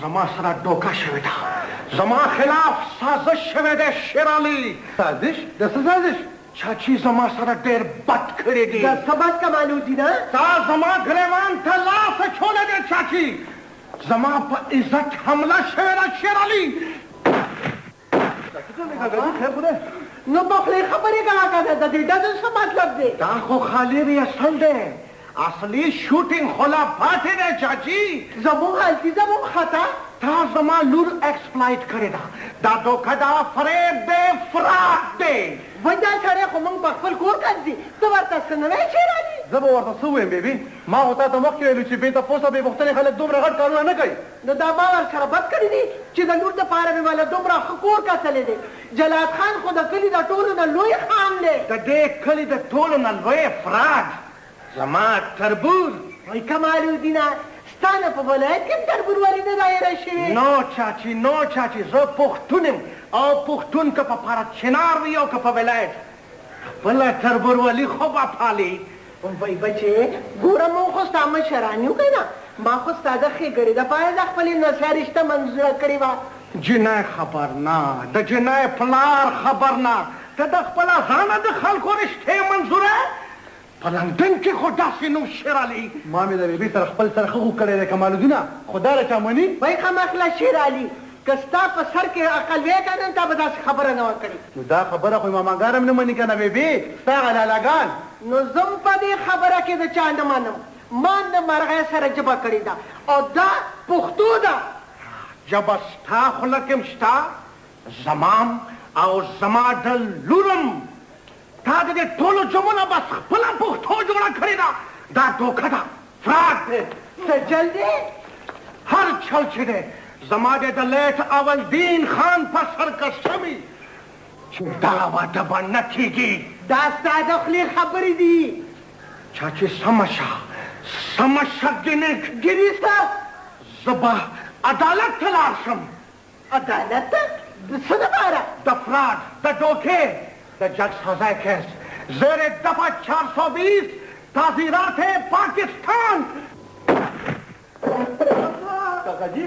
زما سره دوکه شوې ده، زما خلاف سازش شوی دی شیر علي. سازش؟ د څه سازش؟ چاچي زما سره ډېر بد کړی دی. دا څه بد کمالودي ده؟ تا زما ګریوان ته لاس اچولی دی چاچي. زما په عزت حمله شوې ده شیر علي. خیر خو دی. نو په خولې خبرې کوه که د دې ډزو څه مطلب دی؟ دا خو خالي ریاستل دی، اصلي شوټینګ خو لا پاتې دی چاچي. زموږ غلطي زموږ خطا. تا زما لور ایکسپلایټ کړې ده. دا دوکه ده، فریب دی، فراق دی. وای دا سړی خو موږ په خپل کور ګرځي، ته ورته څه نه وایې شیر علي؟ زه به ورته څه ووایم بیبي؟ ما خو تا ته مخکې ویلو چې بې تپوسه بې پوښتنې خلک دومره غټ کارونه نه کوي. نو دا ما ورسره بد کړي دي چې د لور دپاره مې والا دومره ښه کور کتلی دی. جلات خان خو د کلي د ټولو نه لوی خان دی. د دې کلي د ټولو نه لوی فراډ زما تربور. وای کمالودینه ستا نه په ولایت کې هم تربور ولې نه دایره شوې؟ نو چاچي نو چاچي، زه پښتون یم او پښتون که په پارت چنار وي او که په ولایت، خپله تربورولي خو به پالي. وای بچې ګوره موږ خو ستا مشران یو که نه؟ ما خو ستا د ښېګړې دپاره د خپلې نسیا رشته منظوره کړې وه. جنۍ خبر نه، د جنۍ پلار خبر نه، ته د خپله ځانه د خلکو رشتې منظوره. په لندن کې خو داسې نو شیر علي. ما مې د بیبي سره خپل سره ښه خو کړی دی کمالودینه، خو دا له چا مني؟ وای خامخله شیر علي که ستا په سر کې عقل وی که نه تا به داسې خبره نه وه کړې. نو دا خبره خو ماماګان هم نه مني که نه بیبي، ستا غلالاګان. نو زم په دې خبره کې د چا نه منم. ما د مرغۍ سره ژبه کړې ده او دا پښتو ده. ژبه ستا خوله کې هم شته، زمام او زما د لورم. تا د دې ټولو جمونه بس خپله پښتو جوړه کړې ده. دا دوکه ده، فراډ دی. څه چل دی؟ هر چل چې دی زما د لیټ اول دین خان په سر کشته وي چې دغه واده به نه کېږي. دا ستا د خولې خبرې دي. چاچي سمه شه، سمه شه ګیري ستا زه به عدالت ته لاړ شم. عدالت ته؟ د څه دپاره؟ د فراډ، د دوکې، د جج سزا کیس زیر دفعه 420 تعزیرات پاکستان. کاکا جی